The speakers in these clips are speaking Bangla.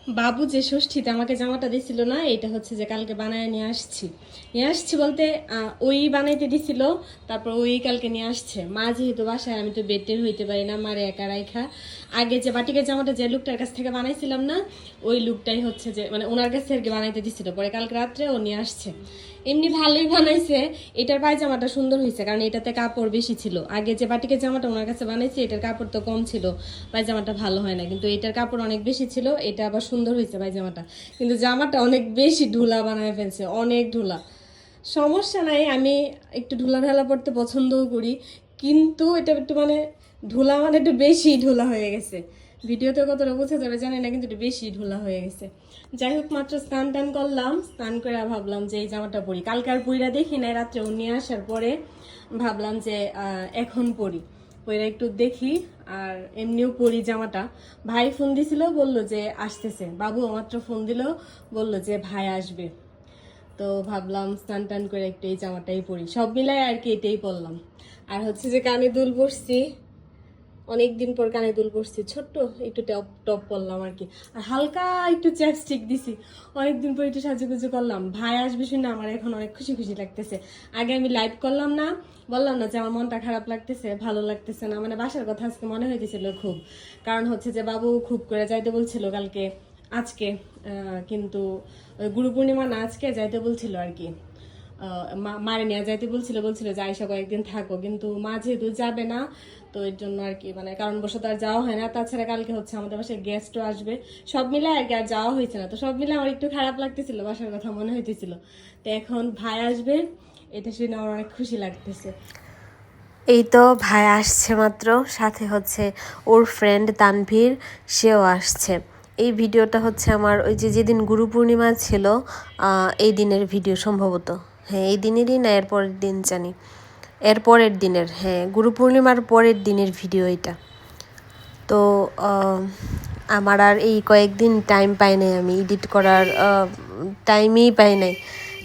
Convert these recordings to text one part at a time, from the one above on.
বাবু যে ষষ্ঠীতে আমাকে জামাটা দিছিল না, এটা হচ্ছে যে কালকে বানায় নিয়ে আসছি বলতে ওই বানাইতে দিছিল। তারপর ওই কালকে নিয়ে আসছে। মা যেহেতু বাসায়, আমি তো বেডের হইতে পারি না, মারে একা রাইখা। আগে যে বাটিকের জামাটা যে লুকটার কাছ থেকে বানাইছিলাম না, ওই লুকটাই হচ্ছে যে মানে ওনার কাছে আর কি বানাইতে দিছিল। পরে কালকে রাত্রে ও নিয়ে আসছে। এমনি ভালোই বানাইছে। এটার পায়জামাটা সুন্দর হয়েছে, কারণ এটাতে কাপড় বেশি ছিল। আগে যে বাটিকের জামাটা ওনার কাছে বানাইছে, এটার কাপড় তো কম ছিল, পায়জামাটা ভালো হয় না। কিন্তু এটার কাপড় অনেক বেশি ছিল, এটা আবার সুন্দর হয়েছে পায়জামাটা। কিন্তু জামাটা অনেক বেশি ঢুলা বানায় ফেলছে, অনেক ঢুলা। সমস্যা নাই, আমি একটু ঢুলা ঢালা পড়তে পছন্দও করি, কিন্তু এটা একটু মানে ঢুলা মানে একটু বেশি ঢুলা হয়ে গেছে। ভিডিওতে কতটা বোঝা যাবে জানি না, কিন্তু একটু বেশি ঢুলা হয়ে গেছে। যাই হোক, মাত্র স্নান টান করলাম, স্নান করে ভাবলাম যে এই জামাটা পরি। কালকে আর পইরা দেখি নাই, রাত্রে ও নিয়ে আসার পরে ভাবলাম যে এখন পরি, পরে একটু দেখি। আর এমনিও পরি জামাটা। ভাই ফোন দিছিল, বলল যে আসতেছে। বাবু মাত্র ফোন দিল, বলল যে ভাই আসবে। তো ভাবলাম স্নান টান করে একটু এই জামাটাই পরি, সব মিলাই আর কি এটাই পরলাম। আর হচ্ছে যে কানে দুল পরছি, অনেকদিন পর কানে দুল পরছি, ছোট্ট একটু টপ টপ পরলাম আর কি। আর হালকা একটু চ্যাপস্টিক দিছি, অনেকদিন পর একটু সাজুগুজু করলাম। ভাই আসবে শুনে আমার এখন অনেক খুশি খুশি লাগতেছে। আগে আমি লাইভ করলাম না, বললাম না যে আমার মনটা খারাপ লাগতেছে, ভালো লাগতেছে না, মানে বাসার কথা আজকে মনে হইতেছিল খুব। কারণ হচ্ছে যে বাবু খুব করে যাইতে বলছিল কালকে, আজকে কিন্তু গুরু পূর্ণিমা না, আজকে যাইতে বলছিল আর কি। মারে নিয়ে যাইতে বলছিল যে আইসা কয়েকদিন থাকো, কিন্তু মা যেহেতু যাবে না, তো এর জন্য আর কি মানে কারণবশত আর যাওয়া হয় না। তাছাড়া কালকে হচ্ছে আমাদের বাসায় গেস্টও আসবে, সব মিলে আর কি আর যাওয়া হয়েছে না। তো সব মিলে আমার একটু খারাপ লাগতেছিল, বাসার কথা মনে হইতেছিল। তো এখন ভাই আসবে, এটা শুনে আমার অনেক খুশি লাগতেছে। এই তো ভাই আসছে মাত্র, সাথে হচ্ছে ওর ফ্রেন্ড তানভীর, সেও আসছে। এই ভিডিওটা হচ্ছে আমার ওই যে যেদিন গুরু পূর্ণিমা ছিল এই দিনের ভিডিও সম্ভবত। হ্যাঁ, এই দিনেরই না এর পরের দিন জানি, এর পরের দিনের, হ্যাঁ গুরু পূর্ণিমার পরের দিনের ভিডিও এটা। তো আমার আর এই কয়েকদিন টাইম পাই নাই, আমি এডিট করার টাইমই পাই নাই,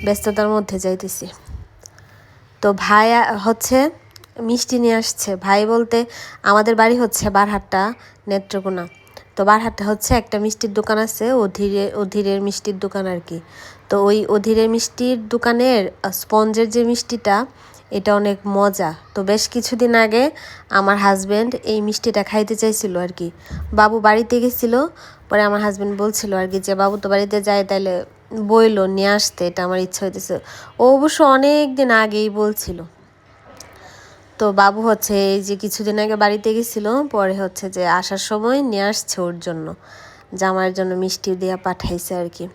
ব্যস্ততার মধ্যে যাইতেছি। তো ভাই হচ্ছে মিষ্টি নিয়ে আসছে। ভাই বলতে আমাদের বাড়ি হচ্ছে বারহাট্টা, নেত্রকোনা। তো বারহাট্টা হচ্ছে একটা মিষ্টির দোকান আছে, অধীরের মিষ্টির দোকান আর কি। তো ওই অধীরের মিষ্টির দোকানের স্পঞ্জের যে মিষ্টিটা, এটা অনেক মজা। তো বেশ কিছুদিন আগে আমার হাজব্যান্ড এই মিষ্টিটা খাইতে চাইছিল আর কি। বাবু বাড়িতে গেছিল, পরে আমার হাজব্যান্ড বলছিল আর কি যে বাবু তো বাড়িতে যায়, তাইলে বইলো নিয়ে আসতে, এটা আমার ইচ্ছা হইতেছে। ও অবশ্য অনেক দিন আগেই বলছিল। তো বাবু হচ্ছে এই যে কিছুদিন আগে বাড়িতে গেছিল, পরে হচ্ছে যে আসার সময় নিয়ে আসছে ওর জন্য, জামাইয়ের জন্য মিষ্টি দিয়ে পাঠাইছে আর কি।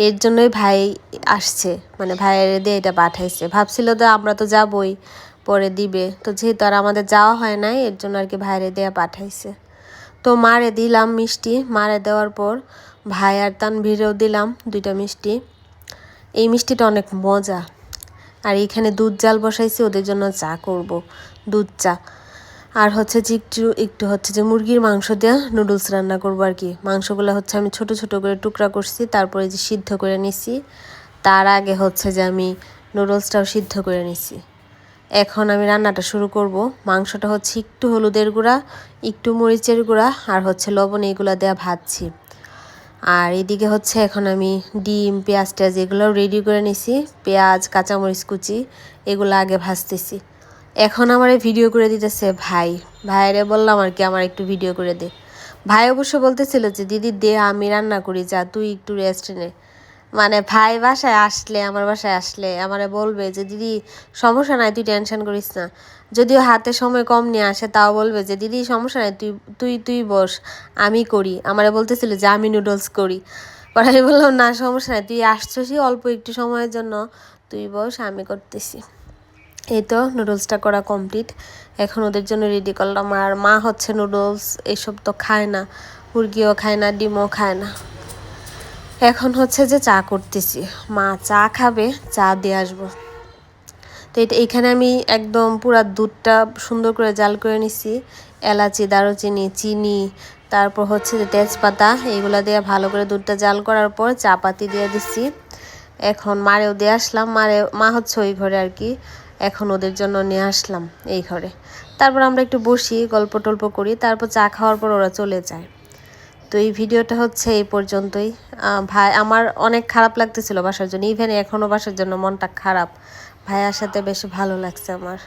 এর জন্যই ভাই আসছে, মানে ভাইয়ের দিয়ে এটা পাঠাইছে। ভাবছিল তো আমরা তো যাবই, পরে দিবে, তো যেহেতু আর আমাদের যাওয়া হয় নাই, এর জন্য আর কি ভাইয়ের দিয়ে পাঠাইছে। তো মারে দিলাম মিষ্টি, মারে দেওয়ার পর ভাই আর তানভীরেও দিলাম 2টা মিষ্টি। এই মিষ্টিটা অনেক মজা। আর এইখানে দুধ জাল বসাইছি, ওদের জন্য চা করব, দুধ চা। আর হচ্ছে যে একটু একটু হচ্ছে যে মুরগির মাংস দিয়ে নুডলস রান্না করবো আর কি। মাংসগুলো হচ্ছে আমি ছোট ছোট করে টুকরা করছি, তারপরে যে সিদ্ধ করে নিছি। তার আগে হচ্ছে যে আমি নুডলসটাও সিদ্ধ করে নিছি। এখন আমি রান্নাটা শুরু করব। মাংসটা হচ্ছে একটু হলুদের গুঁড়া, একটু মরিচের গুঁড়া আর হচ্ছে লবণ, এইগুলো দেওয়া ভাজছি। আর এদিকে হচ্ছে এখন আমি ডিম, পেঁয়াজ টেয়াজ এগুলো রেডি করে নিছি। পেঁয়াজ, কাঁচামরিচ কুচি এগুলো আগে ভাজতেছি। এখন আমার ভিডিও করে দিতেছে ভাই। ভাইরে বললাম আর কি আমার একটু ভিডিও করে দে। ভাই অবশ্য বলতেছিল যে দিদি দে, আমি রান্না করি, যা তুই একটু রেস্ট নে। মানে ভাই বাসায় আসলে, আমার বাসায় আসলে আমারে বলবে যে দিদি সমস্যা নাই, তুই টেনশন করিস না। যদিও হাতে সময় কম নিয়ে আসে, তাও বলবে যে দিদি সমস্যা নাই, তুই তুই তুই বস, আমি করি। আমারে বলতেছিল যে আমি নুডলস করি। পরে আমি বললাম না সমস্যা নাই, তুই আসছিসই অল্প একটু সময়ের জন্য, তুই বস, আমি করতেছি। এই তো নুডলসটা করা কমপ্লিট। এখন ওদের জন্য রেডি করলাম। আর মা হচ্ছে নুডলস এসব তো খায় না, মুরগিও খায় না, ডিমও খায় না। এখন হচ্ছে যে চা করতেছি, মা চা খাবে, চা দিয়ে আসবো। তো এইখানে আমি একদম পুরা দুধটা সুন্দর করে জাল করে নিছি। এলাচি, দারুচিনি, চিনি, তারপর হচ্ছে যে তেজপাতা, এইগুলা দিয়ে ভালো করে দুধটা জাল করার পর চা পাতি দিয়ে দিচ্ছি। এখন মারেও দিয়ে আসলাম, মা হচ্ছে ওই ঘরে আর কি। এখন ওদের জন্য নিয়ে আসলাম এই ঘরে। তারপর আমরা একটু বসি, গল্প টল্প করি, তারপর চা খাওয়ার পর ওরা চলে যায়। তো এই ভিডিওটা হচ্ছে এই পর্যন্তই। ভাই আমার অনেক খারাপ লাগতেছিল বাসার জন্য, ইভেন এখনও বাসার জন্য মনটা খারাপ। ভাইয়ার সাথে বেশ ভালো লাগছে আমার।